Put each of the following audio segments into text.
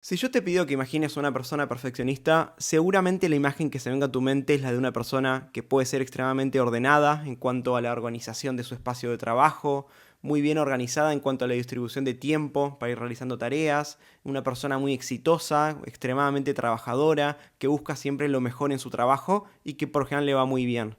Si yo te pido que imagines a una persona perfeccionista, seguramente la imagen que se venga a tu mente es la de una persona que puede ser extremadamente ordenada en cuanto a la organización de su espacio de trabajo, muy bien organizada en cuanto a la distribución de tiempo para ir realizando tareas, una persona muy exitosa, extremadamente trabajadora, que busca siempre lo mejor en su trabajo y que por lo general le va muy bien.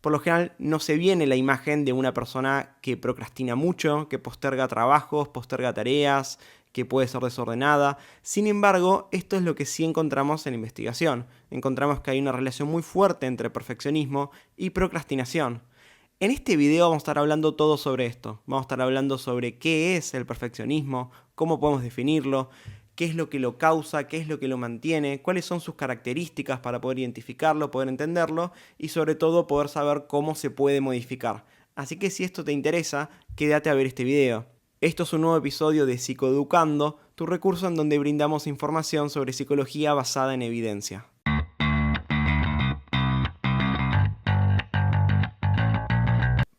Por lo general no se viene la imagen de una persona que procrastina mucho, que posterga trabajos, posterga tareas, que puede ser desordenada. Sin embargo, esto es lo que sí encontramos en la investigación. Encontramos que hay una relación muy fuerte entre perfeccionismo y procrastinación. En este video vamos a estar hablando todo sobre esto. Vamos a estar hablando sobre qué es el perfeccionismo, cómo podemos definirlo, qué es lo que lo causa, qué es lo que lo mantiene, cuáles son sus características para poder identificarlo, poder entenderlo y sobre todo poder saber cómo se puede modificar. Así que si esto te interesa, quédate a ver este video. Esto es un nuevo episodio de Psicoeducando, tu recurso en donde brindamos información sobre psicología basada en evidencia.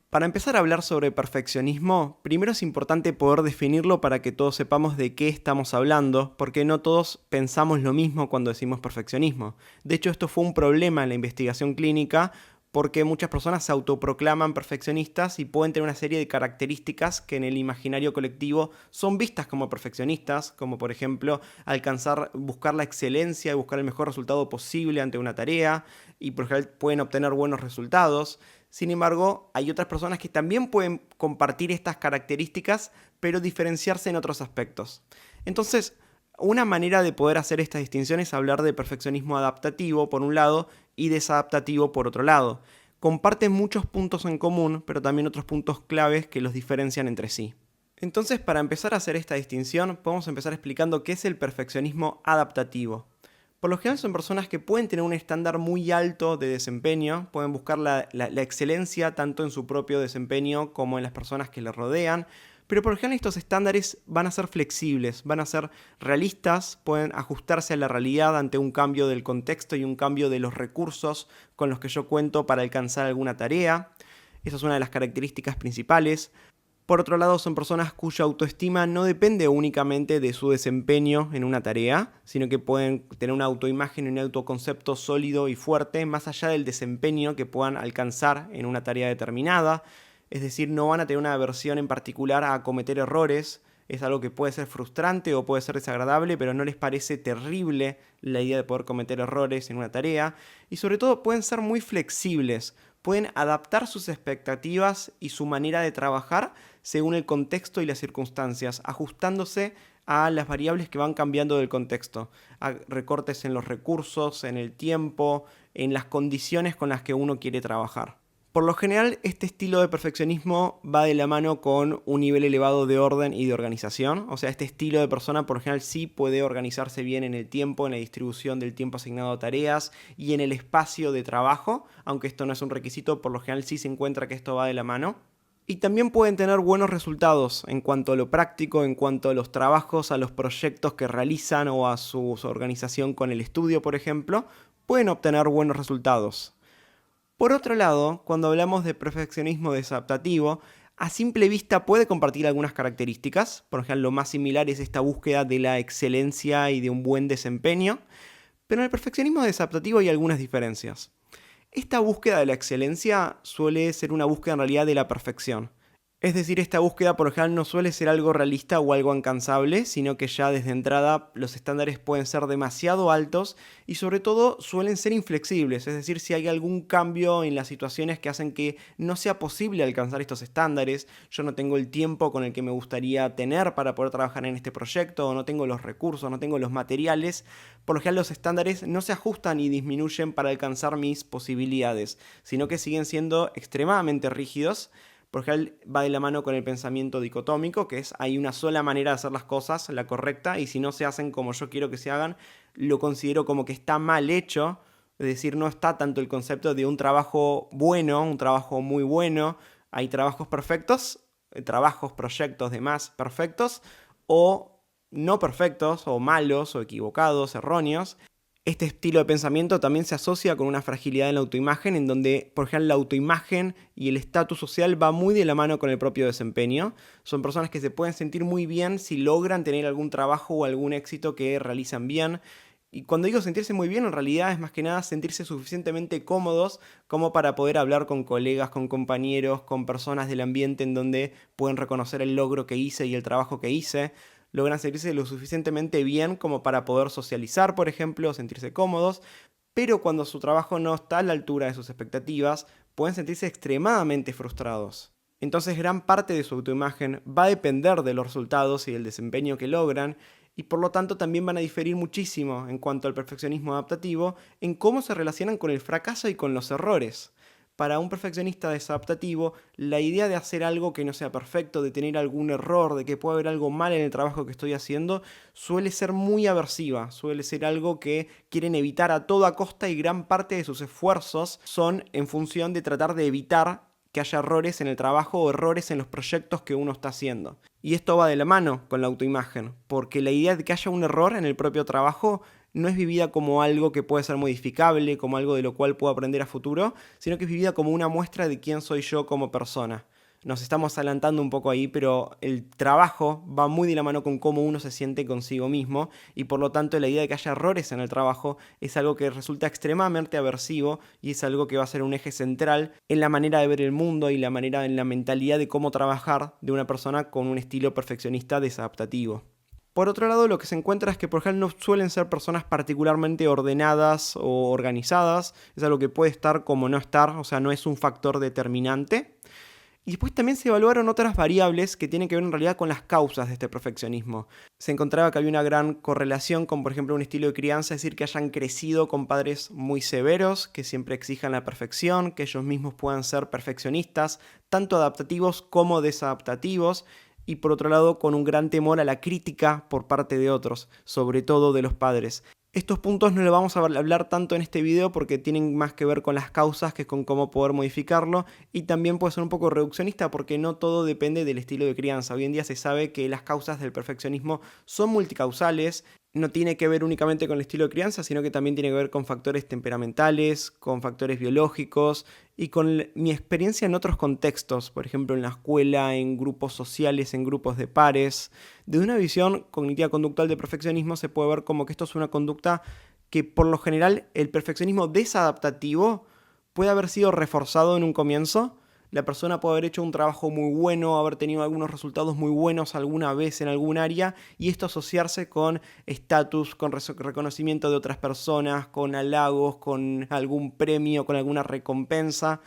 Para empezar a hablar sobre perfeccionismo, primero es importante poder definirlo para que todos sepamos de qué estamos hablando, porque no todos pensamos lo mismo cuando decimos perfeccionismo. De hecho, esto fue un problema en la investigación clínica porque muchas personas se autoproclaman perfeccionistas y pueden tener una serie de características que en el imaginario colectivo son vistas como perfeccionistas, como por ejemplo buscar la excelencia y buscar el mejor resultado posible ante una tarea, y por ejemplo pueden obtener buenos resultados. Sin embargo, hay otras personas que también pueden compartir estas características, pero diferenciarse en otros aspectos. Entonces, una manera de poder hacer esta distinción es hablar de perfeccionismo adaptativo por un lado y desadaptativo por otro lado. Comparten muchos puntos en común, pero también otros puntos claves que los diferencian entre sí. Entonces, para empezar a hacer esta distinción, podemos empezar explicando qué es el perfeccionismo adaptativo. Por lo general son personas que pueden tener un estándar muy alto de desempeño, pueden buscar la excelencia tanto en su propio desempeño como en las personas que les rodean, pero por lo general estos estándares van a ser flexibles, van a ser realistas, pueden ajustarse a la realidad ante un cambio del contexto y un cambio de los recursos con los que yo cuento para alcanzar alguna tarea. Esa es una de las características principales. Por otro lado, son personas cuya autoestima no depende únicamente de su desempeño en una tarea, sino que pueden tener una autoimagen y un autoconcepto sólido y fuerte, más allá del desempeño que puedan alcanzar en una tarea determinada. Es decir, no van a tener una aversión en particular a cometer errores. Es algo que puede ser frustrante o puede ser desagradable, pero no les parece terrible la idea de poder cometer errores en una tarea. Y sobre todo pueden ser muy flexibles, pueden adaptar sus expectativas y su manera de trabajar según el contexto y las circunstancias, ajustándose a las variables que van cambiando del contexto, a recortes en los recursos, en el tiempo, en las condiciones con las que uno quiere trabajar. Por lo general, este estilo de perfeccionismo va de la mano con un nivel elevado de orden y de organización. O sea, este estilo de persona por lo general sí puede organizarse bien en el tiempo, en la distribución del tiempo asignado a tareas y en el espacio de trabajo, aunque esto no es un requisito, por lo general sí se encuentra que esto va de la mano. Y también pueden tener buenos resultados en cuanto a lo práctico, en cuanto a los trabajos, a los proyectos que realizan o a su organización con el estudio, por ejemplo, pueden obtener buenos resultados. Por otro lado, cuando hablamos de perfeccionismo desadaptativo, a simple vista puede compartir algunas características. Por ejemplo, lo más similar es esta búsqueda de la excelencia y de un buen desempeño, pero en el perfeccionismo desadaptativo hay algunas diferencias. Esta búsqueda de la excelencia suele ser una búsqueda en realidad de la perfección. Es decir, esta búsqueda por lo general no suele ser algo realista o algo incansable, sino que ya desde entrada los estándares pueden ser demasiado altos y sobre todo suelen ser inflexibles, es decir, si hay algún cambio en las situaciones que hacen que no sea posible alcanzar estos estándares, yo no tengo el tiempo con el que me gustaría tener para poder trabajar en este proyecto, o no tengo los recursos, no tengo los materiales, por lo general los estándares no se ajustan y disminuyen para alcanzar mis posibilidades, sino que siguen siendo extremadamente rígidos. Por ejemplo, va de la mano con el pensamiento dicotómico, que es hay una sola manera de hacer las cosas, la correcta, y si no se hacen como yo quiero que se hagan, lo considero como que está mal hecho. Es decir, no está tanto el concepto de un trabajo bueno, un trabajo muy bueno. Hay trabajos perfectos, trabajos, proyectos, demás perfectos, o no perfectos, o malos, o equivocados, erróneos. Este estilo de pensamiento también se asocia con una fragilidad en la autoimagen, en donde, por ejemplo, la autoimagen y el estatus social va muy de la mano con el propio desempeño. Son personas que se pueden sentir muy bien si logran tener algún trabajo o algún éxito que realizan bien. Y cuando digo sentirse muy bien, en realidad es más que nada sentirse suficientemente cómodos como para poder hablar con colegas, con compañeros, con personas del ambiente en donde pueden reconocer el logro que hice y el trabajo que hice. Logran sentirse lo suficientemente bien como para poder socializar, por ejemplo, sentirse cómodos, pero cuando su trabajo no está a la altura de sus expectativas, pueden sentirse extremadamente frustrados. Entonces gran parte de su autoimagen va a depender de los resultados y del desempeño que logran, y por lo tanto también van a diferir muchísimo en cuanto al perfeccionismo adaptativo en cómo se relacionan con el fracaso y con los errores. Para un perfeccionista desadaptativo, la idea de hacer algo que no sea perfecto, de tener algún error, de que pueda haber algo mal en el trabajo que estoy haciendo, suele ser muy aversiva, suele ser algo que quieren evitar a toda costa y gran parte de sus esfuerzos son en función de tratar de evitar que haya errores en el trabajo o errores en los proyectos que uno está haciendo. Y esto va de la mano con la autoimagen, porque la idea de que haya un error en el propio trabajo no es vivida como algo que puede ser modificable, como algo de lo cual puedo aprender a futuro, sino que es vivida como una muestra de quién soy yo como persona. Nos estamos adelantando un poco ahí, pero el trabajo va muy de la mano con cómo uno se siente consigo mismo y por lo tanto la idea de que haya errores en el trabajo es algo que resulta extremadamente aversivo y es algo que va a ser un eje central en la manera de ver el mundo y la manera en la mentalidad de cómo trabajar de una persona con un estilo perfeccionista desadaptativo. Por otro lado, lo que se encuentra es que por ejemplo no suelen ser personas particularmente ordenadas o organizadas, es algo que puede estar como no estar, o sea, no es un factor determinante. Y después también se evaluaron otras variables que tienen que ver en realidad con las causas de este perfeccionismo. Se encontraba que había una gran correlación con, por ejemplo, un estilo de crianza, es decir, que hayan crecido con padres muy severos, que siempre exijan la perfección, que ellos mismos puedan ser perfeccionistas, tanto adaptativos como desadaptativos, y por otro lado con un gran temor a la crítica por parte de otros, sobre todo de los padres. Estos puntos no los vamos a hablar tanto en este video porque tienen más que ver con las causas que con cómo poder modificarlo, y también puede ser un poco reduccionista porque no todo depende del estilo de crianza. Hoy en día se sabe que las causas del perfeccionismo son multicausales, no tiene que ver únicamente con el estilo de crianza, sino que también tiene que ver con factores temperamentales, con factores biológicos y con mi experiencia en otros contextos, por ejemplo en la escuela, en grupos sociales, en grupos de pares. Desde una visión cognitiva conductual de perfeccionismo se puede ver como que esto es una conducta que por lo general el perfeccionismo desadaptativo puede haber sido reforzado en un comienzo. La persona puede haber hecho un trabajo muy bueno, haber tenido algunos resultados muy buenos alguna vez en algún área y esto asociarse con estatus, con reconocimiento de otras personas, con halagos, con algún premio, con alguna recompensa.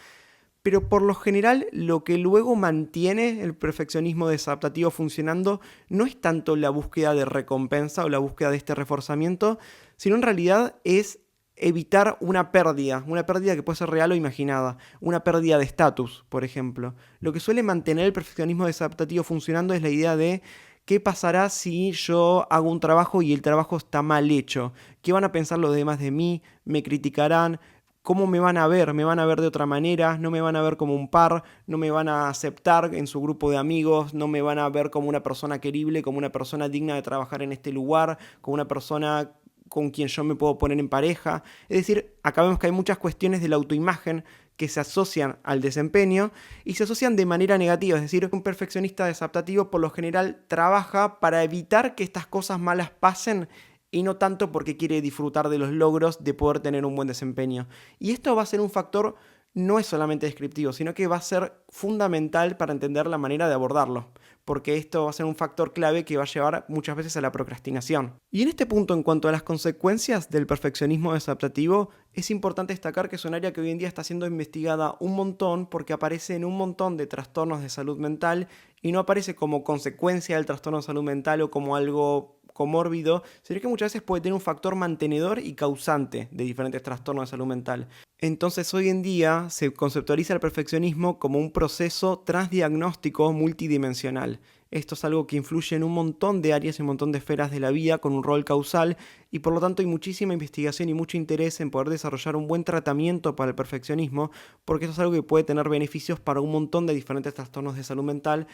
Pero por lo general lo que luego mantiene el perfeccionismo desadaptativo funcionando no es tanto la búsqueda de recompensa o la búsqueda de este reforzamiento, sino en realidad es evitar una pérdida que puede ser real o imaginada, una pérdida de estatus, por ejemplo. Lo que suele mantener el perfeccionismo desadaptativo funcionando es la idea de ¿qué pasará si yo hago un trabajo y el trabajo está mal hecho? ¿Qué van a pensar los demás de mí? ¿Me criticarán? ¿Cómo me van a ver? ¿Me van a ver de otra manera? ¿No me van a ver como un par? ¿No me van a aceptar en su grupo de amigos? ¿No me van a ver como una persona querible, como una persona digna de trabajar en este lugar, como una persona con quien yo me puedo poner en pareja? Es decir, acá vemos que hay muchas cuestiones de la autoimagen que se asocian al desempeño y se asocian de manera negativa, es decir, un perfeccionista desadaptativo por lo general trabaja para evitar que estas cosas malas pasen y no tanto porque quiere disfrutar de los logros de poder tener un buen desempeño. Y esto va a ser un factor no es solamente descriptivo, sino que va a ser fundamental para entender la manera de abordarlo, porque esto va a ser un factor clave que va a llevar muchas veces a la procrastinación. Y en este punto, en cuanto a las consecuencias del perfeccionismo desadaptativo, es importante destacar que es un área que hoy en día está siendo investigada un montón porque aparece en un montón de trastornos de salud mental y no aparece como consecuencia del trastorno de salud mental o como algo comórbido, sino que muchas veces puede tener un factor mantenedor y causante de diferentes trastornos de salud mental. Entonces hoy en día se conceptualiza el perfeccionismo como un proceso transdiagnóstico multidimensional. Esto es algo que influye en un montón de áreas y un montón de esferas de la vida con un rol causal y por lo tanto hay muchísima investigación y mucho interés en poder desarrollar un buen tratamiento para el perfeccionismo porque esto es algo que puede tener beneficios para un montón de diferentes trastornos de salud mental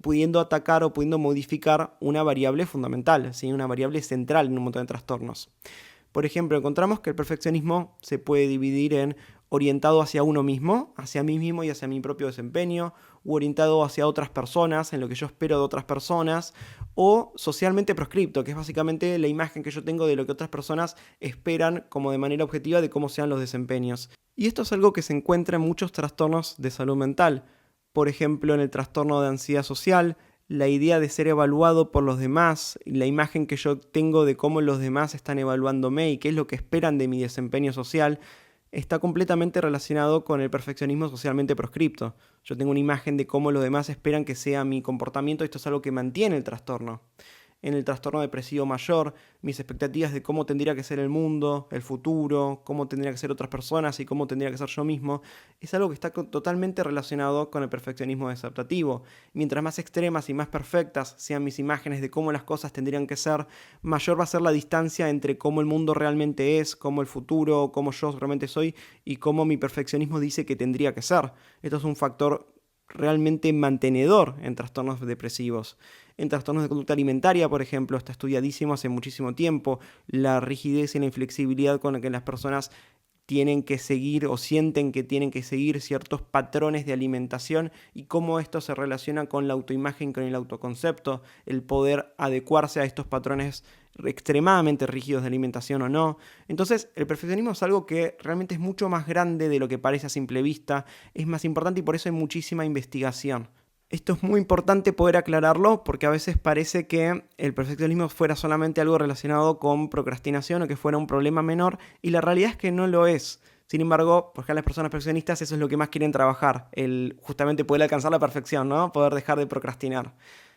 pudiendo atacar o pudiendo modificar una variable fundamental, ¿sí? Una variable central en un montón de trastornos. Por ejemplo, encontramos que el perfeccionismo se puede dividir en orientado hacia uno mismo, hacia mí mismo y hacia mi propio desempeño, u orientado hacia otras personas, en lo que yo espero de otras personas, o socialmente proscripto, que es básicamente la imagen que yo tengo de lo que otras personas esperan como de manera objetiva de cómo sean los desempeños. Y esto es algo que se encuentra en muchos trastornos de salud mental. Por ejemplo, en el trastorno de ansiedad social, la idea de ser evaluado por los demás, la imagen que yo tengo de cómo los demás están evaluándome y qué es lo que esperan de mi desempeño social, está completamente relacionado con el perfeccionismo socialmente proscripto. Yo tengo una imagen de cómo los demás esperan que sea mi comportamiento, esto es algo que mantiene el trastorno. En el trastorno depresivo mayor, mis expectativas de cómo tendría que ser el mundo, el futuro, cómo tendría que ser otras personas y cómo tendría que ser yo mismo, es algo que está totalmente relacionado con el perfeccionismo desadaptativo. Mientras más extremas y más perfectas sean mis imágenes de cómo las cosas tendrían que ser, mayor va a ser la distancia entre cómo el mundo realmente es, cómo el futuro, cómo yo realmente soy y cómo mi perfeccionismo dice que tendría que ser. Esto es un factor realmente mantenedor en trastornos depresivos. En trastornos de conducta alimentaria, por ejemplo, está estudiadísimo hace muchísimo tiempo la rigidez y la inflexibilidad con la que las personas tienen que seguir o sienten que tienen que seguir ciertos patrones de alimentación y cómo esto se relaciona con la autoimagen, con el autoconcepto, el poder adecuarse a estos patrones extremadamente rígidos de alimentación o no. Entonces, el perfeccionismo es algo que realmente es mucho más grande de lo que parece a simple vista, es más importante y por eso hay muchísima investigación. Esto es muy importante poder aclararlo porque a veces parece que el perfeccionismo fuera solamente algo relacionado con procrastinación o que fuera un problema menor y la realidad es que no lo es. Sin embargo, porque a las personas perfeccionistas eso es lo que más quieren trabajar, el justamente poder alcanzar la perfección, ¿no? Poder dejar de procrastinar.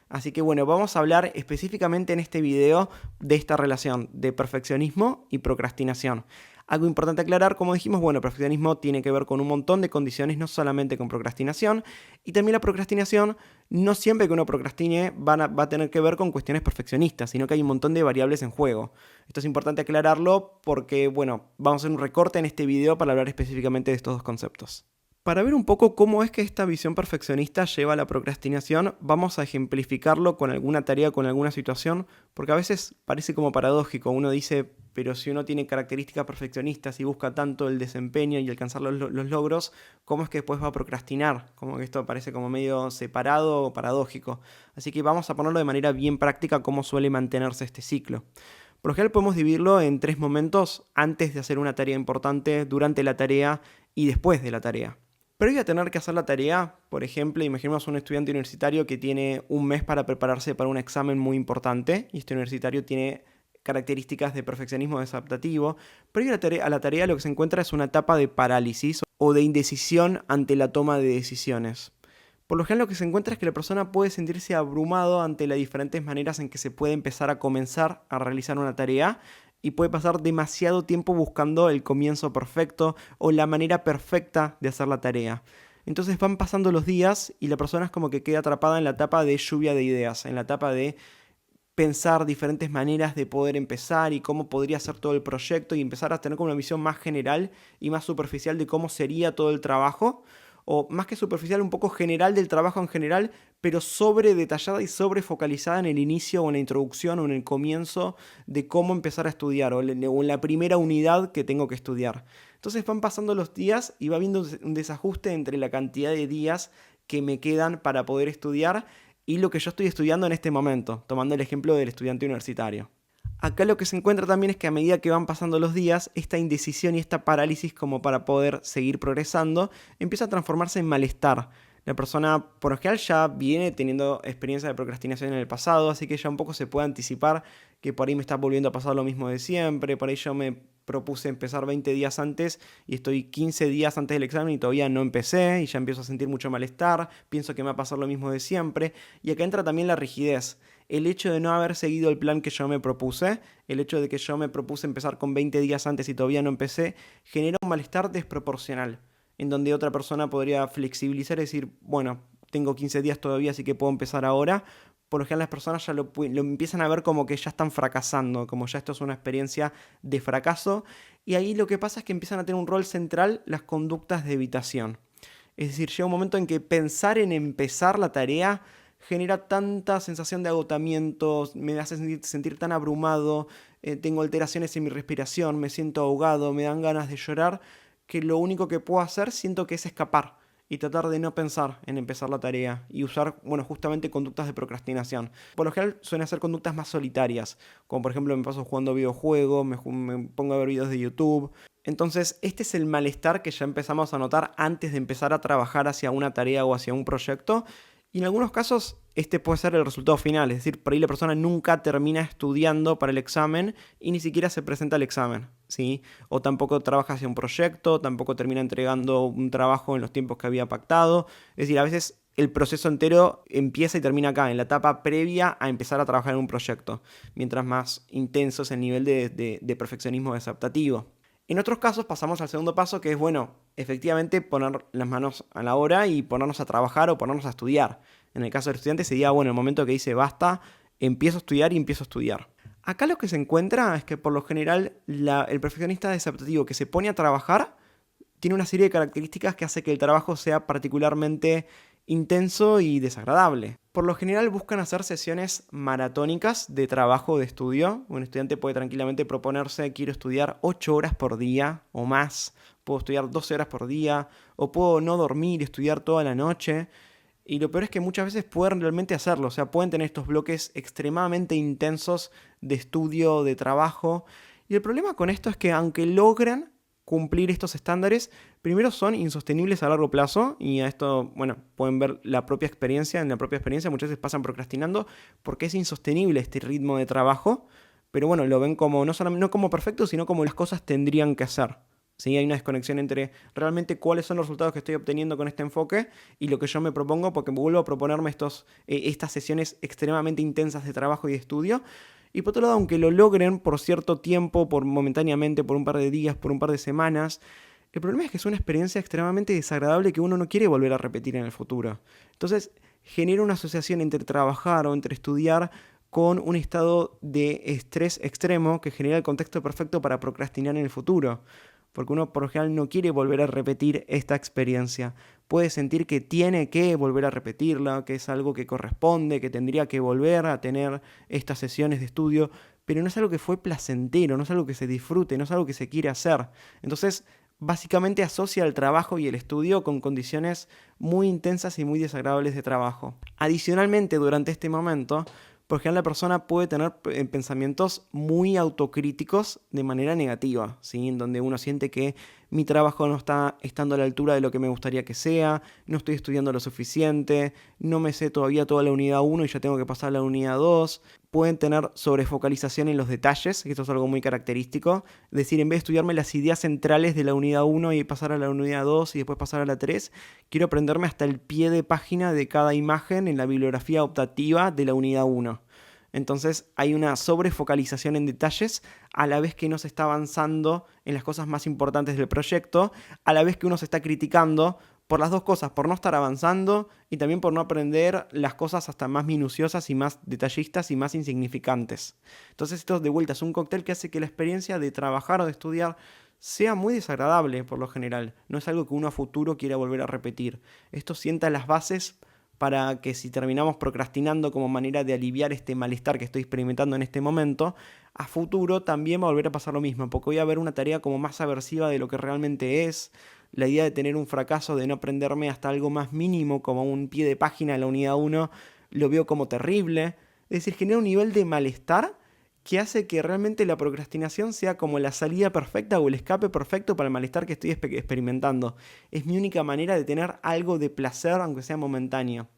Así que bueno, vamos a hablar específicamente en este video de esta relación de perfeccionismo y procrastinación. Algo importante aclarar, como dijimos, bueno, el perfeccionismo tiene que ver con un montón de condiciones, no solamente con procrastinación, y también la procrastinación, no siempre que uno procrastine va a tener que ver con cuestiones perfeccionistas, sino que hay un montón de variables en juego. Esto es importante aclararlo porque, bueno, vamos a hacer un recorte en este video para hablar específicamente de estos dos conceptos. Para ver un poco cómo es que esta visión perfeccionista lleva a la procrastinación, vamos a ejemplificarlo con alguna tarea, con alguna situación, porque a veces parece como paradójico. Uno dice, pero si uno tiene características perfeccionistas y busca tanto el desempeño y alcanzar los logros, ¿cómo es que después va a procrastinar? Como que esto parece como medio separado o paradójico. Así que vamos a ponerlo de manera bien práctica cómo suele mantenerse este ciclo. Por lo general podemos dividirlo en 3 momentos: antes de hacer una tarea importante, durante la tarea y después de la tarea. Previo a tener que hacer la tarea, por ejemplo, imaginemos un estudiante universitario que tiene un mes para prepararse para un examen muy importante y este universitario tiene características de perfeccionismo desadaptativo. Previo a la tarea lo que se encuentra es una etapa de parálisis o de indecisión ante la toma de decisiones. Por lo general lo que se encuentra es que la persona puede sentirse abrumado ante las diferentes maneras en que se puede empezar a comenzar a realizar una tarea y puede pasar demasiado tiempo buscando el comienzo perfecto o la manera perfecta de hacer la tarea. Entonces van pasando los días y la persona es como que queda atrapada en la etapa de lluvia de ideas, en la etapa de pensar diferentes maneras de poder empezar y cómo podría ser todo el proyecto y empezar a tener como una visión más general y más superficial de cómo sería todo el trabajo, o más que superficial, un poco general del trabajo en general, pero sobre detallada y sobre focalizada en el inicio o en la introducción o en el comienzo de cómo empezar a estudiar o en la primera unidad que tengo que estudiar. Entonces van pasando los días y va habiendo un desajuste entre la cantidad de días que me quedan para poder estudiar y lo que yo estoy estudiando en este momento, tomando el ejemplo del estudiante universitario. Acá lo que se encuentra también es que a medida que van pasando los días, esta indecisión y esta parálisis como para poder seguir progresando empieza a transformarse en malestar. La persona por lo general ya viene teniendo experiencia de procrastinación en el pasado, así que ya un poco se puede anticipar que por ahí me está volviendo a pasar lo mismo de siempre. Por ahí yo me propuse empezar 20 días antes y estoy 15 días antes del examen y todavía no empecé y ya empiezo a sentir mucho malestar, pienso que me va a pasar lo mismo de siempre. Y acá entra también la rigidez. El hecho de no haber seguido el plan que yo me propuse, el hecho de que yo me propuse empezar con 20 días antes y todavía no empecé, genera un malestar desproporcional, en donde otra persona podría flexibilizar y decir, bueno, tengo 15 días todavía, así que puedo empezar ahora. Por lo general las personas ya lo empiezan a ver como que ya están fracasando, como ya esto es una experiencia de fracaso, y ahí lo que pasa es que empiezan a tener un rol central las conductas de evitación. Es decir, llega un momento en que pensar en empezar la tarea genera tanta sensación de agotamiento, me hace sentir tan abrumado, tengo alteraciones en mi respiración, me siento ahogado, me dan ganas de llorar, que lo único que puedo hacer siento que es escapar y tratar de no pensar en empezar la tarea y usar, bueno, justamente conductas de procrastinación. Por lo general suelen ser conductas más solitarias, como por ejemplo me paso jugando videojuegos, me pongo a ver videos de YouTube. Entonces, este es el malestar que ya empezamos a notar antes de empezar a trabajar hacia una tarea o hacia un proyecto. Y en algunos casos, este puede ser el resultado final, es decir, por ahí la persona nunca termina estudiando para el examen y ni siquiera se presenta al examen, ¿sí? O tampoco trabaja hacia un proyecto, tampoco termina entregando un trabajo en los tiempos que había pactado. Es decir, a veces el proceso entero empieza y termina acá, en la etapa previa a empezar a trabajar en un proyecto, mientras más intenso es el nivel de perfeccionismo desadaptativo. En otros casos pasamos al segundo paso, que es, bueno, efectivamente poner las manos a la obra y ponernos a trabajar o ponernos a estudiar. En el caso del estudiante sería, bueno, el momento que dice basta, empiezo a estudiar y empiezo a estudiar. Acá lo que se encuentra es que por lo general el perfeccionista desadaptativo que se pone a trabajar tiene una serie de características que hace que el trabajo sea particularmente intenso y desagradable. Por lo general buscan hacer sesiones maratónicas de trabajo o de estudio. Un estudiante puede tranquilamente proponerse, quiero estudiar 8 horas por día o más, puedo estudiar 12 horas por día, o puedo no dormir y estudiar toda la noche. Y lo peor es que muchas veces pueden realmente hacerlo, o sea, pueden tener estos bloques extremadamente intensos de estudio, de trabajo. Y el problema con esto es que aunque logran cumplir estos estándares, primero son insostenibles a largo plazo, y a esto, bueno, pueden ver la propia experiencia, en la propia experiencia muchas veces pasan procrastinando porque es insostenible este ritmo de trabajo, pero bueno, lo ven como no como perfecto, sino como las cosas tendrían que ser. ¿Sí? Hay una desconexión entre realmente cuáles son los resultados que estoy obteniendo con este enfoque y lo que yo me propongo, porque me vuelvo a proponerme estas sesiones extremadamente intensas de trabajo y de estudio. Y por otro lado, aunque lo logren por cierto tiempo, momentáneamente, por un par de días, por un par de semanas, el problema es que es una experiencia extremadamente desagradable que uno no quiere volver a repetir en el futuro. Entonces, genera una asociación entre trabajar o entre estudiar con un estado de estrés extremo que genera el contexto perfecto para procrastinar en el futuro. Porque uno por lo general no quiere volver a repetir esta experiencia. Puede sentir que tiene que volver a repetirla, que es algo que corresponde, que tendría que volver a tener estas sesiones de estudio, pero no es algo que fue placentero, no es algo que se disfrute, no es algo que se quiere hacer. Entonces, básicamente asocia el trabajo y el estudio con condiciones muy intensas y muy desagradables de trabajo. Adicionalmente, durante este momento, por ejemplo, la persona puede tener pensamientos muy autocríticos de manera negativa, ¿sí? En donde uno siente que mi trabajo no está estando a la altura de lo que me gustaría que sea, no estoy estudiando lo suficiente, no me sé todavía toda la unidad 1 y ya tengo que pasar a la unidad 2. Pueden tener sobrefocalización en los detalles, que esto es algo muy característico. Es decir, en vez de estudiarme las ideas centrales de la unidad 1 y pasar a la unidad 2 y después pasar a la 3, quiero aprenderme hasta el pie de página de cada imagen en la bibliografía optativa de la unidad 1. Entonces hay una sobrefocalización en detalles a la vez que no se está avanzando en las cosas más importantes del proyecto, a la vez que uno se está criticando por las dos cosas, por no estar avanzando y también por no aprender las cosas hasta más minuciosas y más detallistas y más insignificantes. Entonces esto de vuelta es un cóctel que hace que la experiencia de trabajar o de estudiar sea muy desagradable por lo general. No es algo que uno a futuro quiera volver a repetir. Esto sienta las bases para que si terminamos procrastinando como manera de aliviar este malestar que estoy experimentando en este momento, a futuro también va a volver a pasar lo mismo, porque voy a ver una tarea como más aversiva de lo que realmente es. La idea de tener un fracaso, de no aprenderme hasta algo más mínimo, como un pie de página en la unidad 1, lo veo como terrible. Es decir, genera un nivel de malestar que hace que realmente la procrastinación sea como la salida perfecta o el escape perfecto para el malestar que estoy experimentando. Es mi única manera de tener algo de placer, aunque sea momentáneo.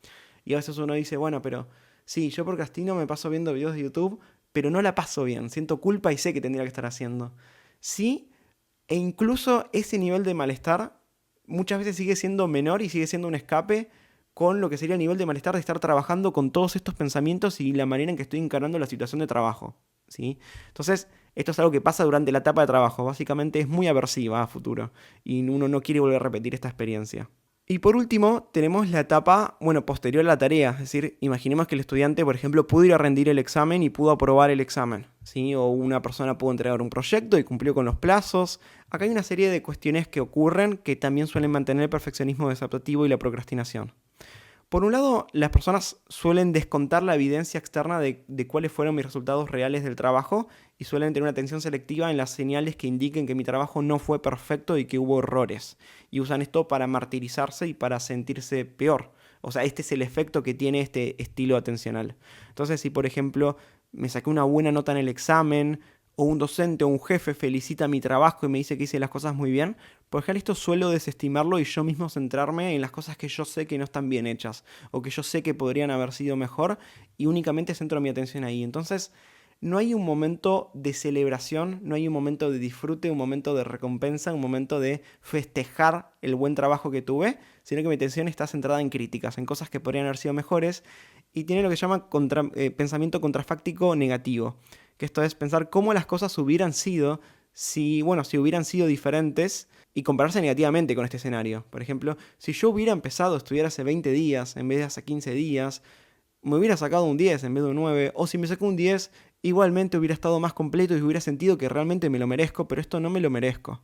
Y a veces uno dice, bueno, pero sí, yo procrastino, me paso viendo videos de YouTube, pero no la paso bien, siento culpa y sé que tendría que estar haciendo. Sí, e incluso ese nivel de malestar muchas veces sigue siendo menor y sigue siendo un escape con lo que sería el nivel de malestar de estar trabajando con todos estos pensamientos y la manera en que estoy encarando la situación de trabajo, ¿sí? Entonces, esto es algo que pasa durante la etapa de trabajo. Básicamente es muy aversiva a futuro y uno no quiere volver a repetir esta experiencia. Y por último, tenemos la etapa, posterior a la tarea. Es decir, imaginemos que el estudiante, por ejemplo, pudo ir a rendir el examen y pudo aprobar el examen, ¿sí? O una persona pudo entregar un proyecto y cumplió con los plazos. Acá hay una serie de cuestiones que ocurren que también suelen mantener el perfeccionismo desadaptativo y la procrastinación. Por un lado, las personas suelen descontar la evidencia externa de cuáles fueron mis resultados reales del trabajo y suelen tener una atención selectiva en las señales que indiquen que mi trabajo no fue perfecto y que hubo errores. Y usan esto para martirizarse y para sentirse peor. O sea, este es el efecto que tiene este estilo atencional. Entonces, si por ejemplo me saqué una buena nota en el examen, o un docente o un jefe felicita mi trabajo y me dice que hice las cosas muy bien, por ejemplo esto suelo desestimarlo y yo mismo centrarme en las cosas que yo sé que no están bien hechas o que yo sé que podrían haber sido mejor y únicamente centro mi atención ahí. Entonces no hay un momento de celebración, no hay un momento de disfrute, un momento de recompensa, un momento de festejar el buen trabajo que tuve, sino que mi atención está centrada en críticas, en cosas que podrían haber sido mejores y tiene lo que se llama pensamiento contrafáctico negativo, que esto es pensar cómo las cosas hubieran sido si hubieran sido diferentes y compararse negativamente con este escenario. Por ejemplo, si yo hubiera empezado a estudiar hace 20 días en vez de hace 15 días, me hubiera sacado un 10 en vez de un 9, o si me sacó un 10, igualmente hubiera estado más completo y hubiera sentido que realmente me lo merezco, pero esto no me lo merezco.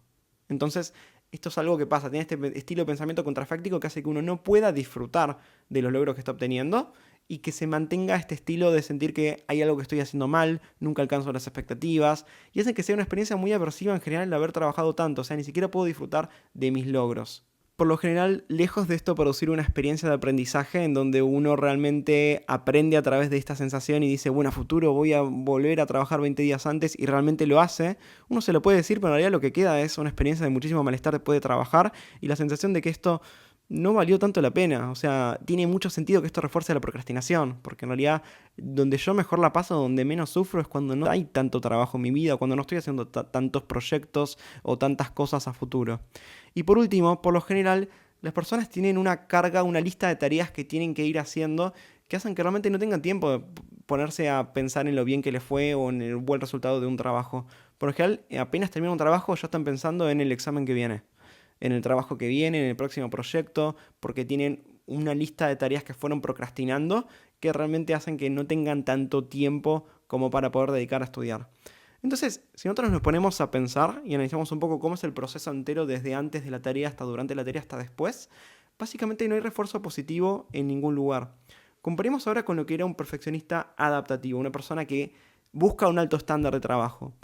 Entonces, esto es algo que pasa, tiene este estilo de pensamiento contrafáctico que hace que uno no pueda disfrutar de los logros que está obteniendo y que se mantenga este estilo de sentir que hay algo que estoy haciendo mal, nunca alcanzo las expectativas, y hace que sea una experiencia muy aversiva en general el haber trabajado tanto, o sea, ni siquiera puedo disfrutar de mis logros. Por lo general, lejos de esto producir una experiencia de aprendizaje en donde uno realmente aprende a través de esta sensación y dice, bueno, a futuro voy a volver a trabajar 20 días antes y realmente lo hace, uno se lo puede decir, pero en realidad lo que queda es una experiencia de muchísimo malestar después de trabajar y la sensación de que esto no valió tanto la pena. O sea, tiene mucho sentido que esto refuerce la procrastinación, porque en realidad donde yo mejor la paso, donde menos sufro es cuando no hay tanto trabajo en mi vida, cuando no estoy haciendo tantos proyectos o tantas cosas a futuro. Y por último, por lo general, las personas tienen una carga, una lista de tareas que tienen que ir haciendo que hacen que realmente no tengan tiempo de ponerse a pensar en lo bien que les fue o en el buen resultado de un trabajo. Por lo general, apenas terminan un trabajo, ya están pensando en el examen que viene, en el trabajo que viene, en el próximo proyecto, porque tienen una lista de tareas que fueron procrastinando que realmente hacen que no tengan tanto tiempo como para poder dedicar a estudiar. Entonces, si nosotros nos ponemos a pensar y analizamos un poco cómo es el proceso entero desde antes de la tarea hasta durante la tarea hasta después, básicamente no hay refuerzo positivo en ningún lugar. Comparemos ahora con lo que era un perfeccionista adaptativo, una persona que busca un alto estándar de trabajo.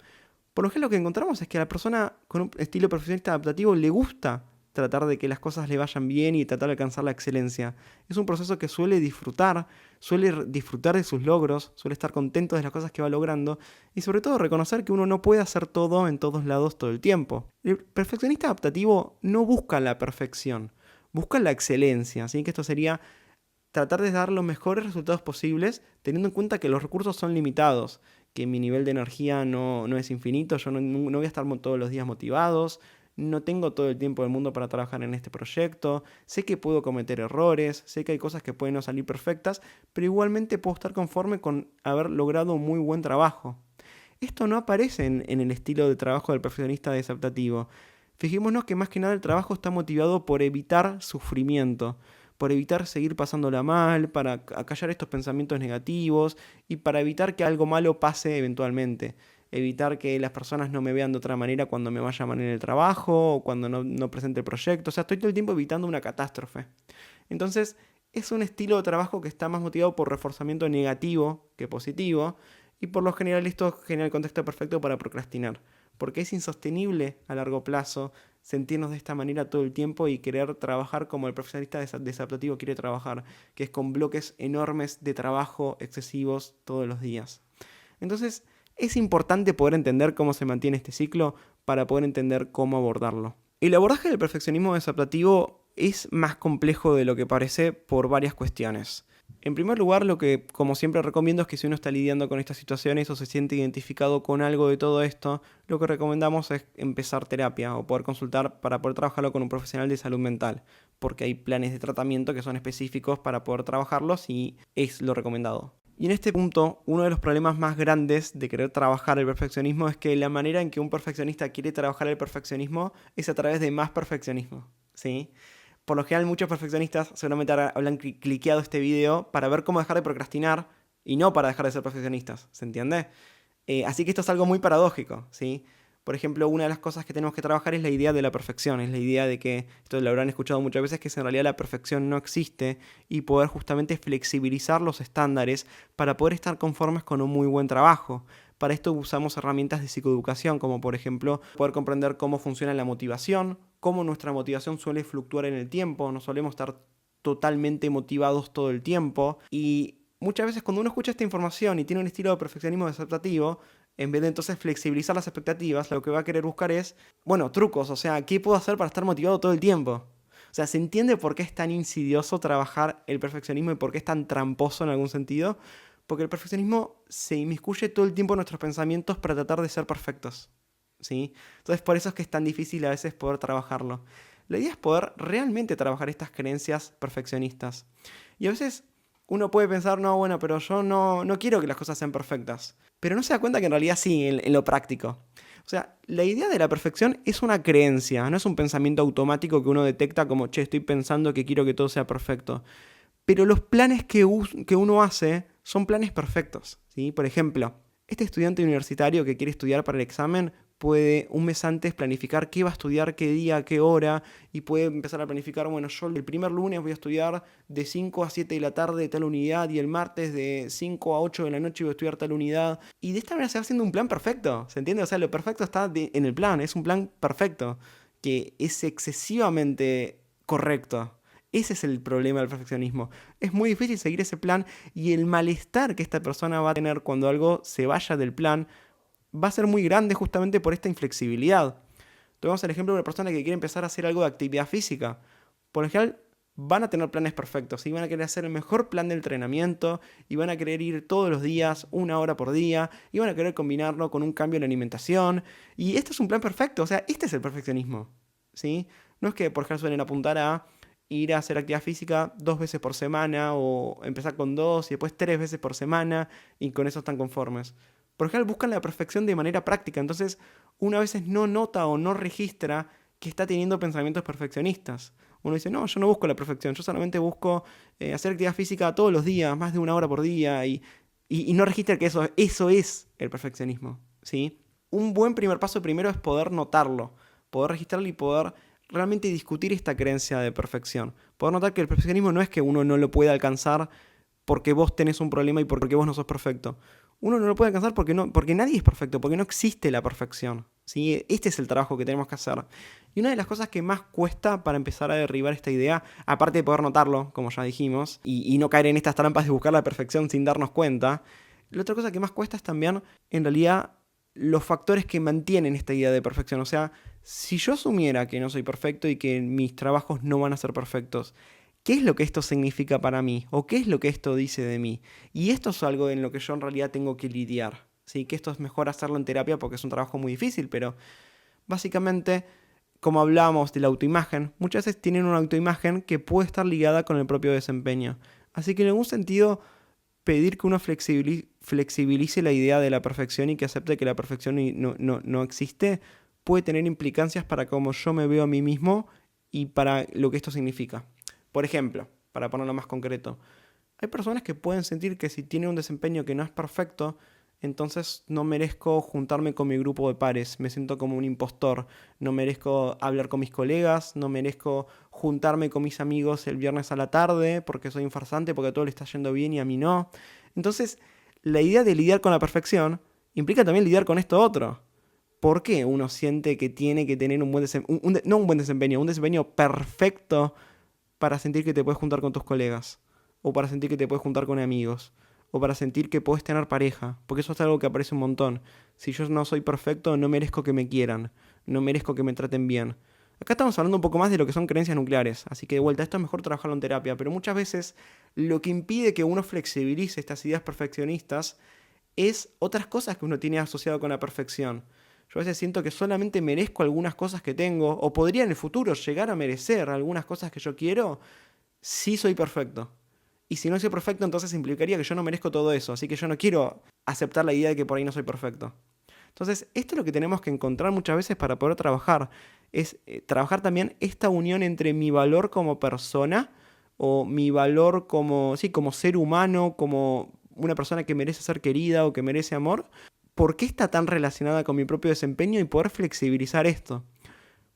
Por lo general lo que encontramos es que a la persona con un estilo perfeccionista adaptativo le gusta tratar de que las cosas le vayan bien y tratar de alcanzar la excelencia. Es un proceso que suele disfrutar de sus logros, suele estar contento de las cosas que va logrando y sobre todo reconocer que uno no puede hacer todo en todos lados todo el tiempo. El perfeccionista adaptativo no busca la perfección, busca la excelencia, así que esto sería tratar de dar los mejores resultados posibles teniendo en cuenta que los recursos son limitados, que mi nivel de energía no es infinito, yo no voy a estar todos los días motivados, no tengo todo el tiempo del mundo para trabajar en este proyecto, sé que puedo cometer errores, sé que hay cosas que pueden no salir perfectas, pero igualmente puedo estar conforme con haber logrado un muy buen trabajo. Esto no aparece en el estilo de trabajo del perfeccionista desadaptativo. Fijémonos que más que nada el trabajo está motivado por evitar sufrimiento, por evitar seguir pasándola mal, para acallar estos pensamientos negativos y para evitar que algo malo pase eventualmente. Evitar que las personas no me vean de otra manera cuando me vaya mal en el trabajo o cuando no presente el proyecto. O sea, estoy todo el tiempo evitando una catástrofe. Entonces, es un estilo de trabajo que está más motivado por reforzamiento negativo que positivo y por lo general esto genera el contexto perfecto para procrastinar. Porque es insostenible a largo plazo sentirnos de esta manera todo el tiempo y querer trabajar como el profesionista desadaptativo quiere trabajar, que es con bloques enormes de trabajo excesivos todos los días. Entonces, es importante poder entender cómo se mantiene este ciclo para poder entender cómo abordarlo. El abordaje del perfeccionismo desadaptativo es más complejo de lo que parece por varias cuestiones. En primer lugar, lo que como siempre recomiendo es que si uno está lidiando con estas situaciones o se siente identificado con algo de todo esto, lo que recomendamos es empezar terapia o poder consultar para poder trabajarlo con un profesional de salud mental, porque hay planes de tratamiento que son específicos para poder trabajarlos y es lo recomendado. Y en este punto, uno de los problemas más grandes de querer trabajar el perfeccionismo es que la manera en que un perfeccionista quiere trabajar el perfeccionismo es a través de más perfeccionismo, ¿sí? Por lo general, muchos perfeccionistas seguramente habrán cliqueado este video para ver cómo dejar de procrastinar y no para dejar de ser perfeccionistas, ¿se entiende? Así que esto es algo muy paradójico, ¿sí? Por ejemplo, una de las cosas que tenemos que trabajar es la idea de la perfección, es la idea de que, esto lo habrán escuchado muchas veces, que en realidad la perfección no existe y poder justamente flexibilizar los estándares para poder estar conformes con un muy buen trabajo. Para esto usamos herramientas de psicoeducación, como por ejemplo poder comprender cómo funciona la motivación, cómo nuestra motivación suele fluctuar en el tiempo, no solemos estar totalmente motivados todo el tiempo y muchas veces cuando uno escucha esta información y tiene un estilo de perfeccionismo adaptativo, en vez de entonces flexibilizar las expectativas, lo que va a querer buscar es, bueno, trucos, o sea, ¿qué puedo hacer para estar motivado todo el tiempo? O sea, ¿se entiende por qué es tan insidioso trabajar el perfeccionismo y por qué es tan tramposo en algún sentido? Porque el perfeccionismo se inmiscuye todo el tiempo en nuestros pensamientos para tratar de ser perfectos, ¿sí? Entonces por eso es que es tan difícil a veces poder trabajarlo. La idea es poder realmente trabajar estas creencias perfeccionistas. Y a veces uno puede pensar, no, bueno, pero yo no quiero que las cosas sean perfectas. Pero no se da cuenta que en realidad sí, en lo práctico. O sea, la idea de la perfección es una creencia, no es un pensamiento automático que uno detecta como, che, estoy pensando que quiero que todo sea perfecto. Pero los planes que uno hace son planes perfectos, ¿sí? Por ejemplo, este estudiante universitario que quiere estudiar para el examen puede un mes antes planificar qué va a estudiar, qué día, qué hora, y puede empezar a planificar, bueno, yo el primer lunes voy a estudiar de 5 a 7 de la tarde tal unidad, y el martes de 5 a 8 de la noche voy a estudiar tal unidad, y de esta manera se va haciendo un plan perfecto, ¿se entiende? O sea, lo perfecto está en el plan, es un plan perfecto, que es excesivamente correcto. Ese es el problema del perfeccionismo. Es muy difícil seguir ese plan y el malestar que esta persona va a tener cuando algo se vaya del plan va a ser muy grande justamente por esta inflexibilidad. Tomamos el ejemplo de una persona que quiere empezar a hacer algo de actividad física. Por lo general van a tener planes perfectos y van a querer hacer el mejor plan de entrenamiento y van a querer ir todos los días, 1 hora por día, y van a querer combinarlo con un cambio en la alimentación. Y este es un plan perfecto, o sea, este es el perfeccionismo, ¿sí? No es que por ejemplo suelen apuntar a ir a hacer actividad física 2 veces por semana o empezar con 2 y después 3 veces por semana y con eso están conformes. Por ejemplo, buscan la perfección de manera práctica, entonces uno a veces no nota o no registra que está teniendo pensamientos perfeccionistas. Uno dice, no, yo no busco la perfección, yo solamente busco hacer actividad física todos los días, más de 1 hora por día, y no registra que eso es el perfeccionismo, ¿sí? Un buen primer paso primero es poder notarlo, poder registrarlo y poder realmente discutir esta creencia de perfección. Poder notar que el perfeccionismo no es que uno no lo pueda alcanzar porque vos tenés un problema y porque vos no sos perfecto. Uno no lo puede alcanzar porque nadie es perfecto, porque no existe la perfección, ¿sí? Este es el trabajo que tenemos que hacer. Y una de las cosas que más cuesta para empezar a derribar esta idea, aparte de poder notarlo, como ya dijimos, y no caer en estas trampas de buscar la perfección sin darnos cuenta, la otra cosa que más cuesta es también, en realidad, los factores que mantienen esta idea de perfección. O sea, si yo asumiera que no soy perfecto y que mis trabajos no van a ser perfectos, ¿qué es lo que esto significa para mí? ¿O qué es lo que esto dice de mí? Y esto es algo en lo que yo en realidad tengo que lidiar. ¿Sí? Que esto es mejor hacerlo en terapia porque es un trabajo muy difícil, pero básicamente, como hablábamos de la autoimagen, muchas veces tienen una autoimagen que puede estar ligada con el propio desempeño. Así que en algún sentido, pedir que uno flexibilice la idea de la perfección y que acepte que la perfección no existe, puede tener implicancias para cómo yo me veo a mí mismo y para lo que esto significa. Por ejemplo, para ponerlo más concreto, hay personas que pueden sentir que si tienen un desempeño que no es perfecto, entonces no merezco juntarme con mi grupo de pares, me siento como un impostor, no merezco hablar con mis colegas, no merezco juntarme con mis amigos el viernes a la tarde porque soy un farsante, porque a todo le está yendo bien y a mí no. Entonces, la idea de lidiar con la perfección implica también lidiar con esto otro. ¿Por qué uno siente que tiene que tener un buen desempeño, no un buen desempeño, un desempeño perfecto para sentir que te puedes juntar con tus colegas? O para sentir que te puedes juntar con amigos, o para sentir que puedes tener pareja, porque eso es algo que aparece un montón. Si yo no soy perfecto, no merezco que me quieran, no merezco que me traten bien. Acá estamos hablando un poco más de lo que son creencias nucleares, así que de vuelta, esto es mejor trabajarlo en terapia, pero muchas veces lo que impide que uno flexibilice estas ideas perfeccionistas es otras cosas que uno tiene asociado con la perfección. Yo a veces siento que solamente merezco algunas cosas que tengo, o podría en el futuro llegar a merecer algunas cosas que yo quiero, si soy perfecto. Y si no soy perfecto, entonces implicaría que yo no merezco todo eso. Así que yo no quiero aceptar la idea de que por ahí no soy perfecto. Entonces, esto es lo que tenemos que encontrar muchas veces para poder trabajar. Es trabajar también esta unión entre mi valor como persona o mi valor como, sí, como ser humano, como una persona que merece ser querida o que merece amor, ¿por qué está tan relacionada con mi propio desempeño y poder flexibilizar esto?